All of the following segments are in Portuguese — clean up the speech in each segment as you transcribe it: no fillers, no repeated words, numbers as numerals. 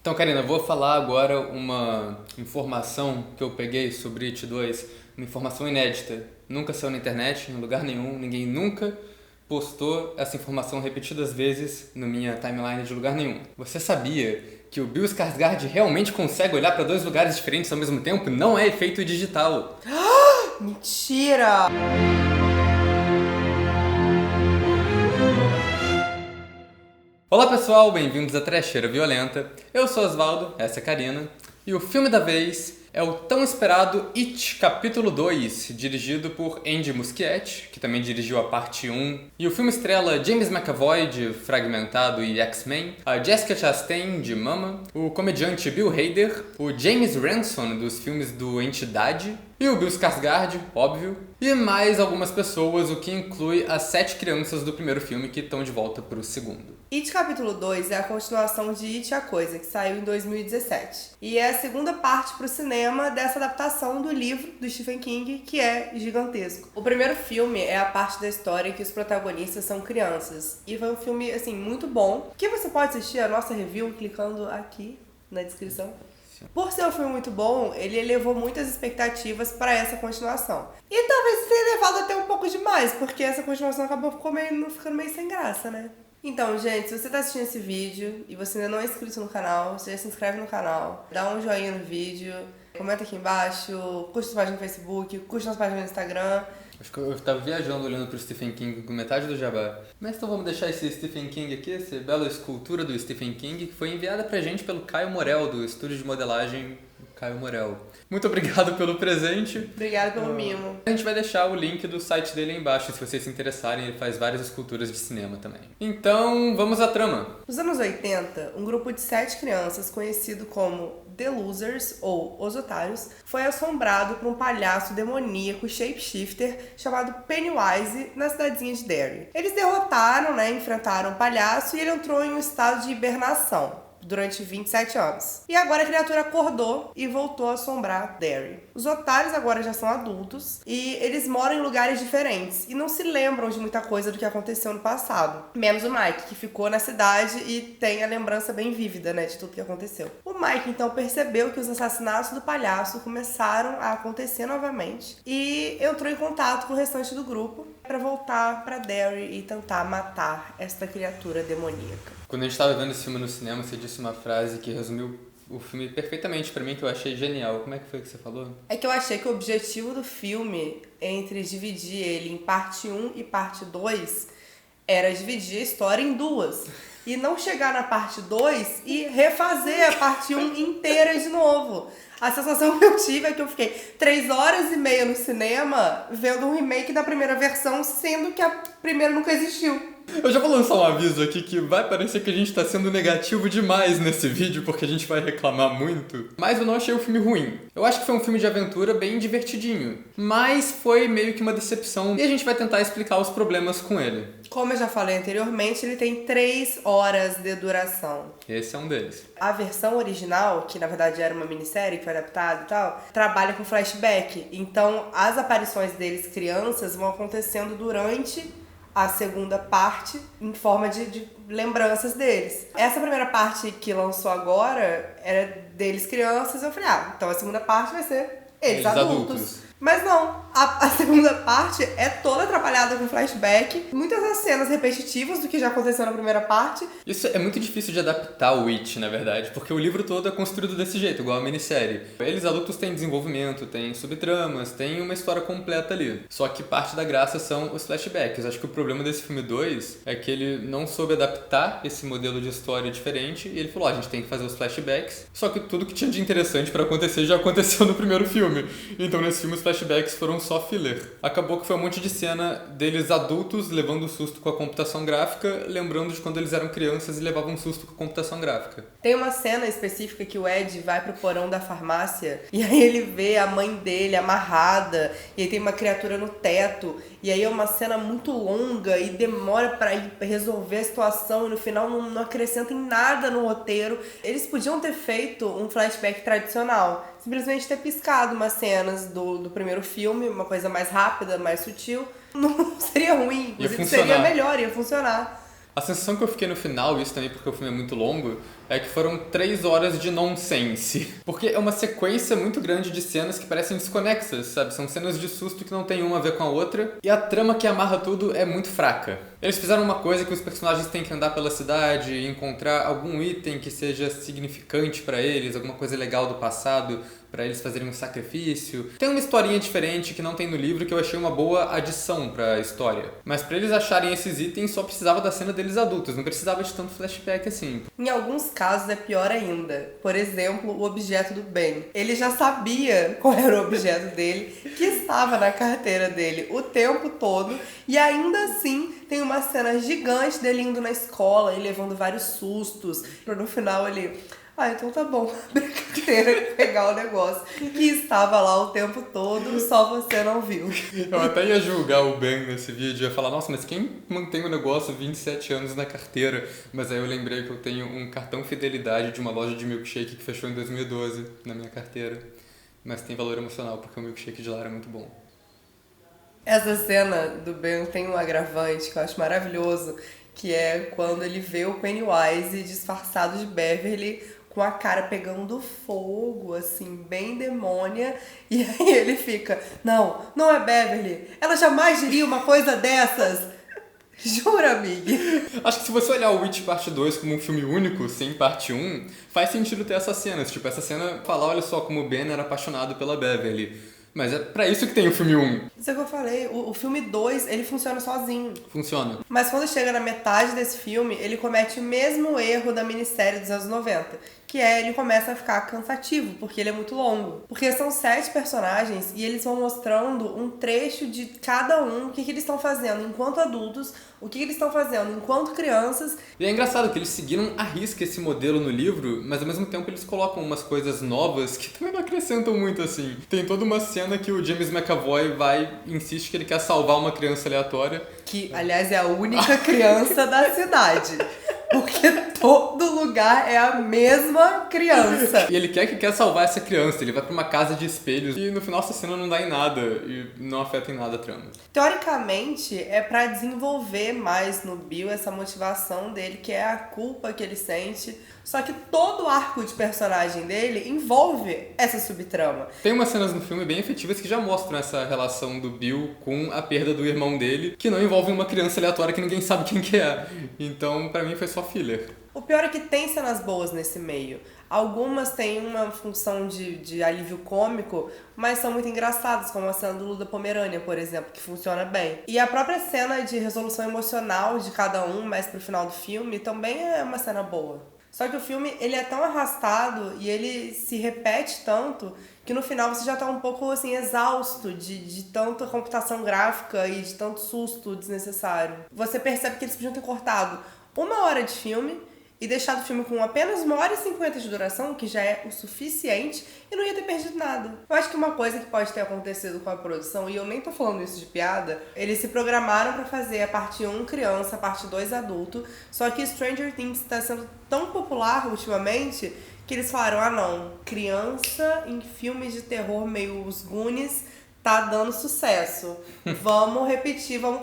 Então, Karina, eu vou falar agora uma informação que eu peguei sobre It 2, uma informação inédita. Nunca saiu na internet, em lugar nenhum, ninguém nunca postou essa informação repetidas vezes na minha timeline de lugar nenhum. Você sabia que o Bill Skarsgård realmente consegue olhar para dois lugares diferentes ao mesmo tempo? Não é efeito digital. Mentira! Olá pessoal, bem-vindos à Trecheira Violenta. Eu sou Osvaldo, essa é a Karina, e o filme da vez é o tão esperado It Capítulo 2, dirigido por Andy Muschietti, que também dirigiu a parte 1. E o filme estrela James McAvoy, de Fragmentado e X-Men, a Jessica Chastain, de Mama, o comediante Bill Hader, o James Ransone, dos filmes do Entidade, e o Bill Skarsgård, óbvio, e mais algumas pessoas, o que inclui as 7 crianças do primeiro filme que estão de volta pro segundo. It Capítulo 2 é a continuação de It a Coisa, que saiu em 2017. E é a segunda parte pro cinema dessa adaptação do livro do Stephen King, que é gigantesco. O primeiro filme é a parte da história em que os protagonistas são crianças. E foi um filme, assim, muito bom, que você pode assistir a nossa review clicando aqui na descrição. Por ser um filme muito bom, ele elevou muitas expectativas para essa continuação. E talvez tenha elevado até um pouco demais, porque essa continuação acabou ficando meio sem graça, né? Então, gente, se você tá assistindo esse vídeo e você ainda não é inscrito no canal, você já se inscreve no canal, dá um joinha no vídeo, comenta aqui embaixo, curte nossa página no Facebook, curte nossa página no Instagram. Acho que eu tava viajando olhando pro Stephen King com metade do jabá. Mas então vamos deixar esse Stephen King aqui, essa bela escultura do Stephen King, que foi enviada pra gente pelo Caio Morel, do estúdio de modelagem Caio Morel. Muito obrigado pelo presente. Obrigada pelo mimo. A gente vai deixar o link do site dele aí embaixo, se vocês se interessarem, ele faz várias esculturas de cinema também. Então, vamos à trama. Nos anos 80, um grupo de 7 crianças, conhecido como The Losers, ou Os Otários, foi assombrado por um palhaço demoníaco shapeshifter chamado Pennywise na cidadezinha de Derry. Eles derrotaram, enfrentaram o palhaço e ele entrou em um estado de hibernação durante 27 anos. E agora a criatura acordou e voltou a assombrar Derry. Os otários agora já são adultos e eles moram em lugares diferentes e não se lembram de muita coisa do que aconteceu no passado. Menos o Mike, que ficou na cidade e tem a lembrança bem vívida, de tudo que aconteceu. O Mike, então, percebeu que os assassinatos do palhaço começaram a acontecer novamente e entrou em contato com o restante do grupo para voltar para Derry e tentar matar esta criatura demoníaca. Quando a gente tava vendo esse filme no cinema, você disse uma frase que resumiu o filme perfeitamente pra mim, que eu achei genial. Como é que foi que você falou? É que eu achei que o objetivo do filme, entre dividir ele em parte 1 e parte 2, era dividir a história em duas. E não chegar na parte 2 e refazer a parte 1 inteira de novo. A sensação que eu tive é que eu fiquei 3 horas e meia no cinema vendo um remake da primeira versão, sendo que a primeira nunca existiu. Eu já vou lançar um aviso aqui que vai parecer que a gente tá sendo negativo demais nesse vídeo, porque a gente vai reclamar muito. Mas eu não achei o filme ruim. Eu acho que foi um filme de aventura bem divertidinho. Mas foi meio que uma decepção e a gente vai tentar explicar os problemas com ele. Como eu já falei anteriormente, ele tem 3 horas de duração. Esse é um deles. A versão original, que na verdade era uma minissérie que foi adaptada e tal, trabalha com flashback. Então, as aparições deles crianças vão acontecendo durante a segunda parte em forma de lembranças deles. Essa primeira parte que lançou agora era deles crianças. Eu falei, então a segunda parte vai ser eles adultos. Mas não, a segunda parte é toda atrapalhada com flashback, muitas das cenas repetitivas do que já aconteceu na primeira parte. Isso é muito difícil de adaptar o It, na verdade, porque o livro todo é construído desse jeito, igual a minissérie. Eles adultos têm desenvolvimento, têm subtramas, têm uma história completa ali. Só que parte da graça são os flashbacks. Acho que o problema desse filme 2 é que ele não soube adaptar esse modelo de história diferente e ele falou, a gente tem que fazer os flashbacks, só que tudo que tinha de interessante pra acontecer já aconteceu no primeiro filme. Então nesse filme os flashbacks foram só filler. Acabou que foi um monte de cena deles adultos levando susto com a computação gráfica, lembrando de quando eles eram crianças e levavam susto com a computação gráfica. Tem uma cena específica que o Ed vai pro porão da farmácia e aí ele vê a mãe dele amarrada e aí tem uma criatura no teto e aí é uma cena muito longa e demora pra resolver a situação e no final não acrescenta em nada no roteiro. Eles podiam ter feito um flashback tradicional, simplesmente ter piscado umas cenas do primeiro filme, uma coisa mais rápida, mais sutil. Não seria ruim, inclusive seria melhor, ia funcionar. A sensação que eu fiquei no final, isso também porque o filme é muito longo, é que foram 3 horas de nonsense. Porque é uma sequência muito grande de cenas que parecem desconexas, sabe? São cenas de susto que não tem uma a ver com a outra. E a trama que amarra tudo é muito fraca. Eles fizeram uma coisa que os personagens têm que andar pela cidade e encontrar algum item que seja significante pra eles, alguma coisa legal do passado, pra eles fazerem um sacrifício. Tem uma historinha diferente que não tem no livro que eu achei uma boa adição pra história. Mas pra eles acharem esses itens só precisava da cena deles adultos, não precisava de tanto flashback assim. Em alguns casos é pior ainda. Por exemplo, o objeto do Ben. Ele já sabia qual era o objeto dele, que estava na carteira dele o tempo todo, e ainda assim tem uma cena gigante dele indo na escola e levando vários sustos, pra no final ele... então tá bom, brincadeira de pegar o negócio que estava lá o tempo todo, só você não viu. Eu até ia julgar o Ben nesse vídeo, ia falar, nossa, mas quem mantém o negócio 27 anos na carteira? Mas aí eu lembrei que eu tenho um cartão fidelidade de uma loja de milkshake que fechou em 2012 na minha carteira. Mas tem valor emocional, porque o milkshake de lá era muito bom. Essa cena do Ben tem um agravante que eu acho maravilhoso, que é quando ele vê o Pennywise disfarçado de Beverly com a cara pegando fogo, assim, bem demônia. E aí ele fica, não é Beverly. Ela jamais diria uma coisa dessas. Jura, amiga? Acho que se você olhar o Witch Parte 2 como um filme único, sem parte 1, faz sentido ter essas cenas. Tipo, essa cena falar, olha só como o Ben era apaixonado pela Beverly. Mas é pra isso que tem o filme 1. Isso é o que eu falei. O filme 2, ele funciona sozinho. Funciona. Mas quando chega na metade desse filme, ele comete o mesmo erro da minissérie dos anos 90. Que é, ele começa a ficar cansativo, porque ele é muito longo. Porque são 7 personagens e eles vão mostrando um trecho de cada um, o que eles estão fazendo enquanto adultos, o que eles estão fazendo enquanto crianças. E é engraçado que eles seguiram à risca esse modelo no livro, mas ao mesmo tempo eles colocam umas coisas novas que também não acrescentam muito assim. Tem toda uma cena que o James McAvoy insiste que ele quer salvar uma criança aleatória. Que, aliás, é a única criança da cidade. Porque todo lugar é a mesma criança. E ele quer salvar essa criança. Ele vai pra uma casa de espelhos e no final essa cena não dá em nada e não afeta em nada a trama. Teoricamente, é pra desenvolver mais no Bill essa motivação dele, que é a culpa que ele sente. Só que todo o arco de personagem dele envolve essa subtrama. Tem umas cenas no filme bem efetivas que já mostram essa relação do Bill com a perda do irmão dele, que não envolve uma criança aleatória que ninguém sabe quem que é. Então, pra mim, foi só filler. O pior é que tem cenas boas nesse meio. Algumas têm uma função de alívio cômico, mas são muito engraçadas, como a cena do Luda Pomerânia, por exemplo, que funciona bem. E a própria cena de resolução emocional de cada um, mais pro final do filme, também é uma cena boa. Só que o filme, ele é tão arrastado e ele se repete tanto que no final você já tá um pouco, assim, exausto de tanta computação gráfica e de tanto susto desnecessário. Você percebe que eles podiam ter cortado 1 hora de filme e deixado o filme com apenas 1h50 de duração, que já é o suficiente, e não ia ter perdido nada. Eu acho que uma coisa que pode ter acontecido com a produção, e eu nem tô falando isso de piada, eles se programaram pra fazer a parte 1 criança, a parte 2 adulto, só que Stranger Things tá sendo tão popular ultimamente que eles falaram, não, criança em filmes de terror meio os Goonies tá dando sucesso. Vamos repetir, vamos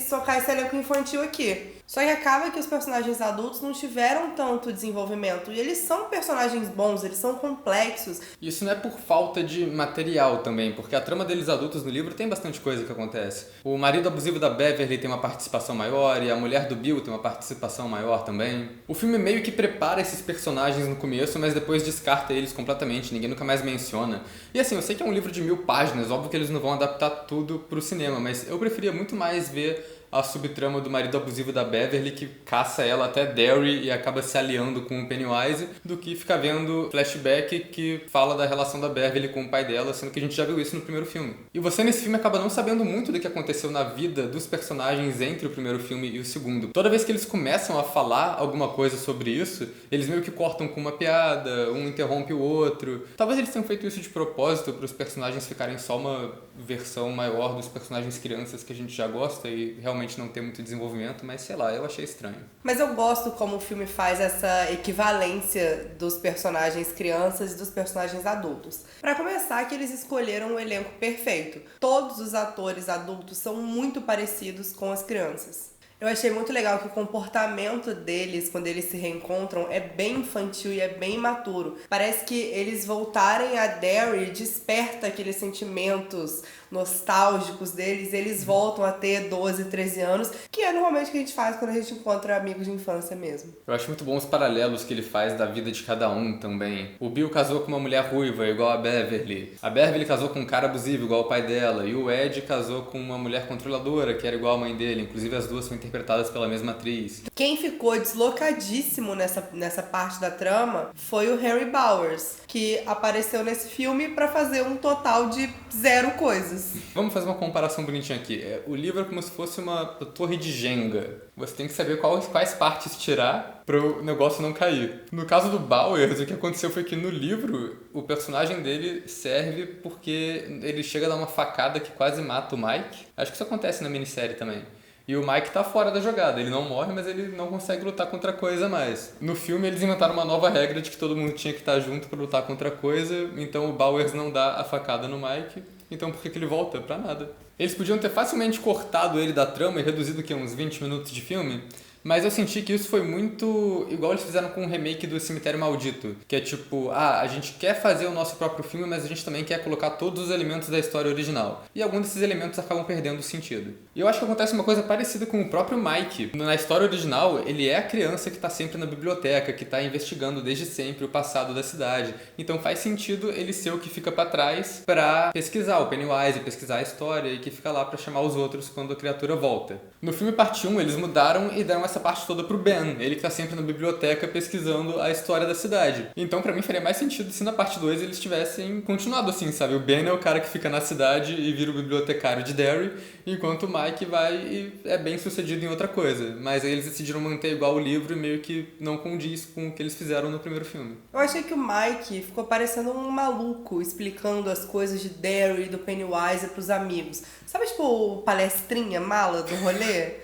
socar esse elenco infantil aqui. Só que acaba que os personagens adultos não tiveram tanto desenvolvimento. E eles são personagens bons, eles são complexos. Isso não é por falta de material também, porque a trama deles adultos no livro tem bastante coisa que acontece. O marido abusivo da Beverly tem uma participação maior e a mulher do Bill tem uma participação maior também. O filme meio que prepara esses personagens no começo, mas depois descarta eles completamente, ninguém nunca mais menciona. E assim, eu sei que é um livro de 1000 páginas, óbvio que eles não vão adaptar tudo pro cinema, mas eu preferia muito mais ver a subtrama do marido abusivo da Beverly, que caça ela até Derry e acaba se aliando com o Pennywise, do que ficar vendo flashback que fala da relação da Beverly com o pai dela, sendo que a gente já viu isso no primeiro filme. E você nesse filme acaba não sabendo muito do que aconteceu na vida dos personagens entre o primeiro filme e o segundo. Toda vez que eles começam a falar alguma coisa sobre isso, eles meio que cortam com uma piada, um interrompe o outro. Talvez eles tenham feito isso de propósito para os personagens ficarem só uma versão maior dos personagens crianças que a gente já gosta e realmente não ter muito desenvolvimento, mas sei lá, eu achei estranho. Mas eu gosto como o filme faz essa equivalência dos personagens crianças e dos personagens adultos. Pra começar, que eles escolheram o elenco perfeito. Todos os atores adultos são muito parecidos com as crianças. Eu achei muito legal que o comportamento deles, quando eles se reencontram, é bem infantil e é bem imaturo. Parece que eles voltarem a Derry desperta aqueles sentimentos nostálgicos deles, eles voltam a ter 12, 13 anos, que é normalmente o que a gente faz quando a gente encontra amigos de infância mesmo. Eu acho muito bom os paralelos que ele faz da vida de cada um também. O Bill casou com uma mulher ruiva, igual a Beverly. A Beverly casou com um cara abusivo, igual o pai dela. E o Ed casou com uma mulher controladora, que era igual a mãe dele. Inclusive as duas são interpretadas pela mesma atriz. Quem ficou deslocadíssimo nessa parte da trama foi o Harry Bowers, que apareceu nesse filme pra fazer um total de 0 coisas. Vamos fazer uma comparação bonitinha aqui. O livro é como se fosse uma torre de Jenga. Você tem que saber quais partes tirar para o negócio não cair. No caso do Bowers, o que aconteceu foi que no livro, o personagem dele serve porque ele chega a dar uma facada que quase mata o Mike. Acho que isso acontece na minissérie também. E o Mike tá fora da jogada. Ele não morre, mas ele não consegue lutar contra a coisa mais. No filme, eles inventaram uma nova regra de que todo mundo tinha que estar junto para lutar contra a coisa. Então o Bowers não dá a facada no Mike. Então por que ele volta? Pra nada. Eles podiam ter facilmente cortado ele da trama e reduzido uns 20 minutos de filme. Mas eu senti que isso foi muito igual eles fizeram com o remake do Cemitério Maldito. Que é tipo, a gente quer fazer o nosso próprio filme, mas a gente também quer colocar todos os elementos da história original. E alguns desses elementos acabam perdendo o sentido. E eu acho que acontece uma coisa parecida com o próprio Mike. Na história original, ele é a criança que está sempre na biblioteca, que está investigando desde sempre o passado da cidade. Então faz sentido ele ser o que fica para trás para pesquisar o Pennywise, pesquisar a história e que fica lá para chamar os outros quando a criatura volta. No filme parte 1, eles mudaram e deram essa parte toda pro Ben, ele que tá sempre na biblioteca pesquisando a história da cidade. Então pra mim faria mais sentido se na parte 2 eles tivessem continuado assim, sabe? O Ben é o cara que fica na cidade e vira o bibliotecário de Derry, enquanto o Mike vai e é bem sucedido em outra coisa. Mas aí eles decidiram manter igual o livro e meio que não condiz com o que eles fizeram no primeiro filme. Eu achei que o Mike ficou parecendo um maluco explicando as coisas de Derry e do Pennywise pros amigos. Sabe tipo o palestrinha mala do rolê?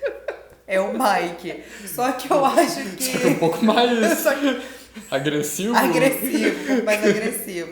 É o Mike. Só que eu acho que... Só que um pouco mais agressivo. Mais agressivo.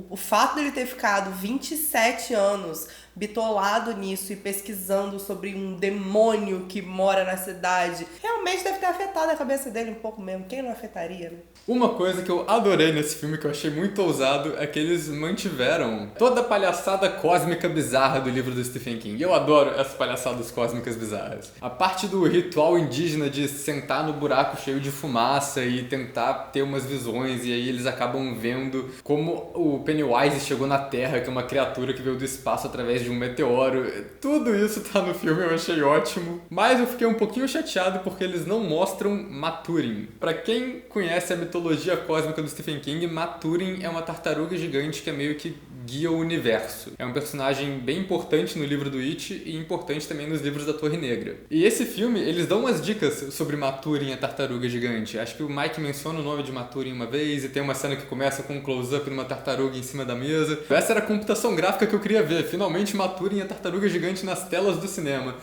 O fato dele ter ficado 27 anos bitolado nisso e pesquisando sobre um demônio que mora na cidade, realmente deve ter afetado a cabeça dele um pouco mesmo. Quem não afetaria, né? Uma coisa que eu adorei nesse filme, que eu achei muito ousado, é que eles mantiveram toda a palhaçada cósmica bizarra do livro do Stephen King. E eu adoro essas palhaçadas cósmicas bizarras. A parte do ritual indígena de sentar no buraco cheio de fumaça e tentar ter umas visões, e aí eles acabam vendo como o Pennywise chegou na Terra, que é uma criatura que veio do espaço através de um meteoro. Tudo isso tá no filme, eu achei ótimo. Mas eu fiquei um pouquinho chateado porque eles não mostram Maturin. Pra quem conhece a mitologia cósmica do Stephen King, Maturin é uma tartaruga gigante que é meio que guia o universo. É um personagem bem importante no livro do It e importante também nos livros da Torre Negra. E esse filme, eles dão umas dicas sobre Maturin, a tartaruga gigante. Acho que o Mike menciona o nome de Maturin uma vez e tem uma cena que começa com um close-up numa tartaruga em cima da mesa. Essa era a computação gráfica que eu queria ver. Finalmente Maturin, a tartaruga gigante nas telas do cinema.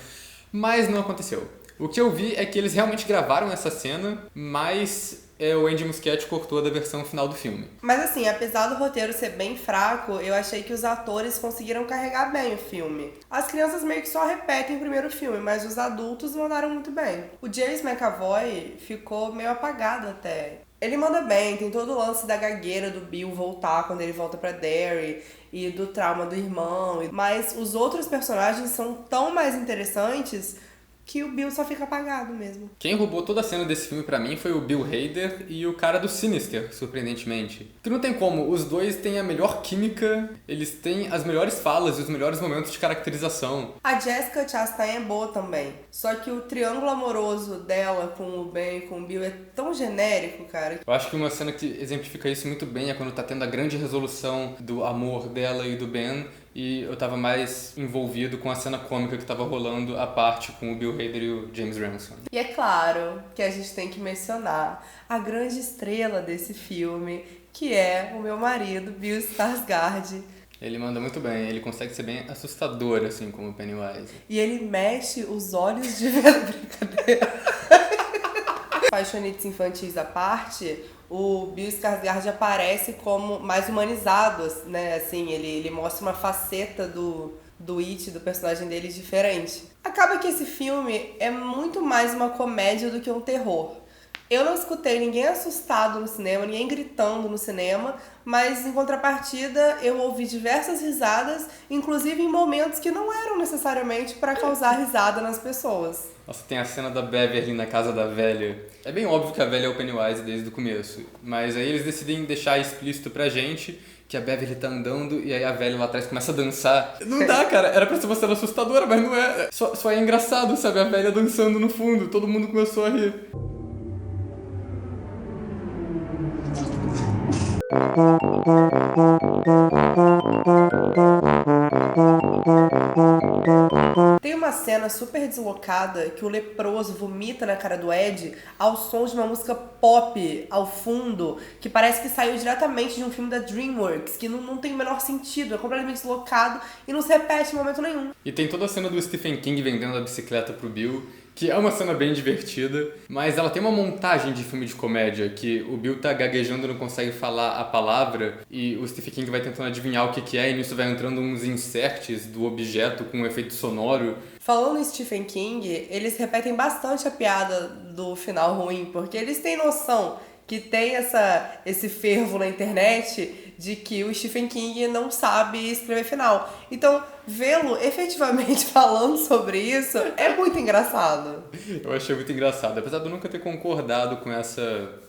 Mas não aconteceu. O que eu vi é que eles realmente gravaram essa cena, mas o Andy Muschietti cortou da versão final do filme. Mas assim, apesar do roteiro ser bem fraco, eu achei que os atores conseguiram carregar bem o filme. As crianças meio que só repetem o primeiro filme, mas os adultos mandaram muito bem. O James McAvoy ficou meio apagado até. Ele manda bem, tem todo o lance da gagueira do Bill voltar quando ele volta pra Derry e do trauma do irmão. Mas os outros personagens são tão mais interessantes que o Bill só fica apagado mesmo. Quem roubou toda a cena desse filme pra mim foi o Bill Hader e o cara do Sinister, surpreendentemente. Que não tem como, os dois têm a melhor química, eles têm as melhores falas e os melhores momentos de caracterização. A Jessica Chastain é boa também, só que o triângulo amoroso dela com o Ben e com o Bill é tão genérico, cara. Eu acho que uma cena que exemplifica isso muito bem é quando tá tendo a grande resolução do amor dela e do Ben, e eu tava mais envolvido com a cena cômica que tava rolando à parte com o Bill Hader e o James Ransone. E é claro que a gente tem que mencionar a grande estrela desse filme, que é o meu marido, Bill Skarsgård. Ele manda muito bem, ele consegue ser bem assustador, assim, como o Pennywise. E ele mexe os olhos de brincadeira. Paixonites infantis à parte, o Bill Skarsgård aparece como mais humanizado, né? Assim, ele mostra uma faceta do It, do personagem dele, diferente. A Acaba que esse filme é muito mais uma comédia do que um terror. Eu não escutei ninguém assustado no cinema, ninguém gritando no cinema, mas em contrapartida eu ouvi diversas risadas, inclusive em momentos que não eram necessariamente para causar risada nas pessoas. Nossa, tem a cena da Beverly na casa da velha. É bem óbvio que a velha é o Pennywise desde o começo, mas aí eles decidem deixar explícito pra gente que a Beverly tá andando e aí a velha lá atrás começa a dançar. Não dá, cara. Era pra ser uma cena assustadora, mas não é. Só é engraçado, sabe? A velha dançando no fundo. Todo mundo começou a rir. Tem uma cena super deslocada que o leproso vomita na cara do Ed ao som de uma música pop ao fundo, que parece que saiu diretamente de um filme da DreamWorks, que não tem o menor sentido, é completamente deslocado e não se repete em momento nenhum. E tem toda a cena do Stephen King vendendo a bicicleta pro Bill, que é uma cena bem divertida, mas ela tem uma montagem de filme de comédia, que o Bill tá gaguejando e não consegue falar a palavra, e o Stephen King vai tentando adivinhar o que é, e nisso vai entrando uns inserts do objeto com um efeito sonoro. Falando em Stephen King, eles repetem bastante a piada do final ruim, porque eles têm noção que tem esse fervo na internet de que o Stephen King não sabe escrever final. Então, vê-lo efetivamente falando sobre isso é muito engraçado. Eu achei muito engraçado, apesar de eu nunca ter concordado com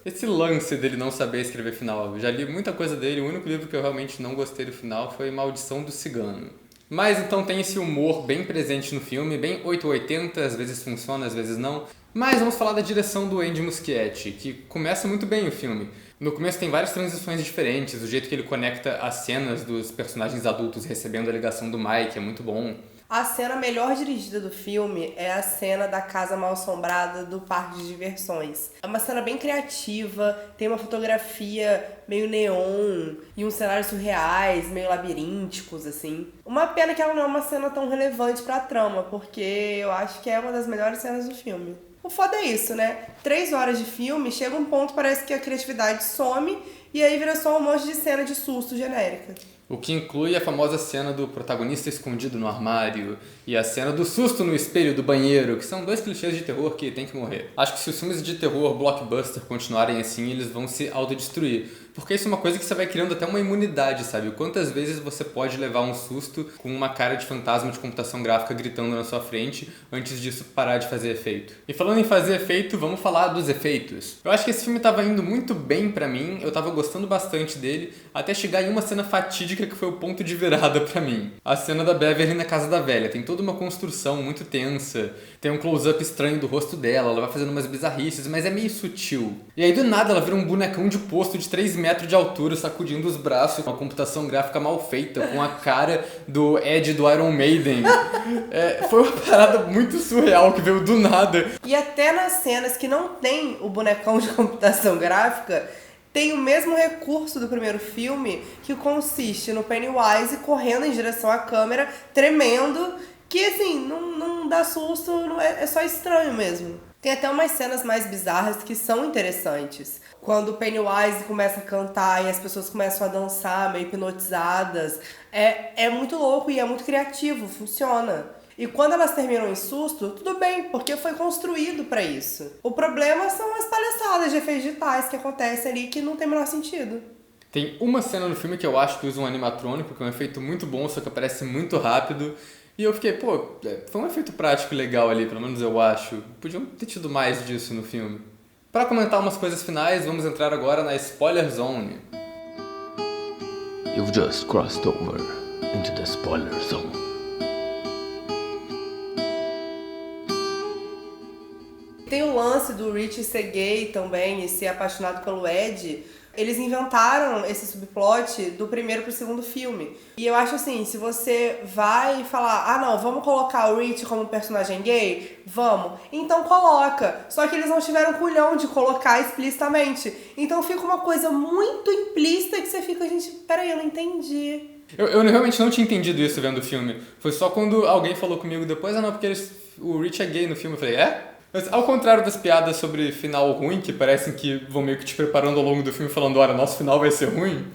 esse lance dele não saber escrever final. Eu já li muita coisa dele, o único livro que eu realmente não gostei do final foi Maldição do Cigano. Mas então tem esse humor bem presente no filme, bem 880, às vezes funciona, às vezes não. Mas vamos falar da direção do Andy Muschietti, que começa muito bem o filme. No começo tem várias transições diferentes, o jeito que ele conecta as cenas dos personagens adultos recebendo a ligação do Mike é muito bom. A cena melhor dirigida do filme é a cena da casa mal-assombrada do parque de diversões. É uma cena bem criativa, tem uma fotografia meio neon e uns cenários surreais, meio labirínticos, assim. Uma pena que ela não é uma cena tão relevante pra trama, porque eu acho que é uma das melhores cenas do filme. O foda é isso, né? 3 horas de filme, chega um ponto, parece que a criatividade some e aí vira só um monte de cena de susto genérica. O que inclui a famosa cena do protagonista escondido no armário e a cena do susto no espelho do banheiro, que são 2 clichês de terror que tem que morrer. Acho que se os filmes de terror blockbuster continuarem assim, eles vão se autodestruir. Porque isso é uma coisa que você vai criando até uma imunidade, sabe? Quantas vezes você pode levar um susto com uma cara de fantasma de computação gráfica gritando na sua frente antes disso parar de fazer efeito. E falando em fazer efeito, vamos falar dos efeitos. Eu acho que esse filme tava indo muito bem pra mim, eu tava gostando bastante dele, até chegar em uma cena fatídica que foi o ponto de virada pra mim. A cena da Beverly na casa da velha. Tem toda uma construção muito tensa, tem um close-up estranho do rosto dela, ela vai fazendo umas bizarrices, mas é meio sutil. E aí do nada ela vira um bonecão de posto de 3 metros de altura, sacudindo os braços, com uma computação gráfica mal feita, com a cara do Ed do Iron Maiden. Foi uma parada muito surreal que veio do nada. E até nas cenas que não tem o bonecão de computação gráfica, tem o mesmo recurso do primeiro filme, que consiste no Pennywise correndo em direção à câmera, tremendo, que assim, não dá susto, é só estranho mesmo. Tem até umas cenas mais bizarras que são interessantes. Quando o Pennywise começa a cantar e as pessoas começam a dançar, meio hipnotizadas. É muito louco e é muito criativo, funciona. E quando elas terminam em susto, tudo bem, porque foi construído pra isso. O problema são as palhaçadas de efeitos digitais que acontecem ali que não tem o menor sentido. Tem uma cena no filme que eu acho que usa um animatrônico, que é um efeito muito bom, só que aparece muito rápido. E eu fiquei, foi um efeito prático legal ali, pelo menos eu acho. Podiam ter tido mais disso no filme. Para comentar umas coisas finais, vamos entrar agora na Spoiler Zone. You've just crossed over into the spoiler zone. Tem o lance do Rich ser gay também e ser apaixonado pelo Ed. Eles inventaram esse subplot do primeiro pro segundo filme. E eu acho assim, se você vai falar, não, vamos colocar o Rich como personagem gay? Vamos. Então coloca. Só que eles não tiveram culhão de colocar explicitamente. Então fica uma coisa muito implícita que você fica, gente, peraí, eu não entendi. Eu realmente não tinha entendido isso vendo o filme. Foi só quando alguém falou comigo depois, não, porque o Rich é gay no filme. Eu falei, é? Mas, ao contrário das piadas sobre final ruim, que parecem que vão meio que te preparando ao longo do filme, falando, olha, nosso final vai ser ruim,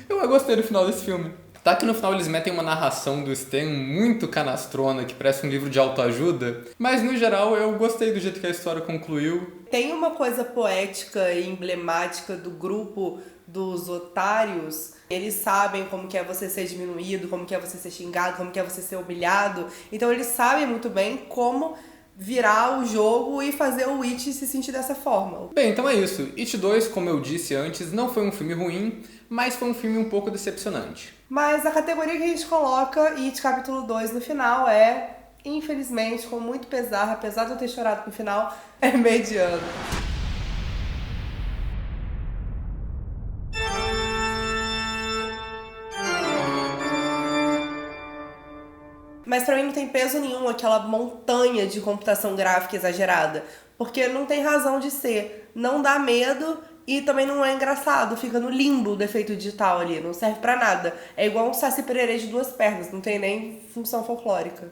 eu gostei do final desse filme. Tá que no final eles metem uma narração do Stan muito canastrona, que parece um livro de autoajuda, mas no geral eu gostei do jeito que a história concluiu. Tem uma coisa poética e emblemática do grupo dos otários. Eles sabem como que é você ser diminuído, como que é você ser xingado, como que é você ser humilhado. Então eles sabem muito bem como virar o jogo e fazer o It se sentir dessa forma. Bem, então é isso. It 2, como eu disse antes, não foi um filme ruim, mas foi um filme um pouco decepcionante. Mas a categoria que a gente coloca It capítulo 2 no final é, infelizmente, com muito pesar, apesar de eu ter chorado no final, é mediano. Mas pra mim não tem peso nenhum aquela montanha de computação gráfica exagerada. Porque não tem razão de ser. Não dá medo e também não é engraçado. Fica no limbo o defeito digital ali. Não serve pra nada. É igual um Saci Pererê de 2 pernas. Não tem nem função folclórica.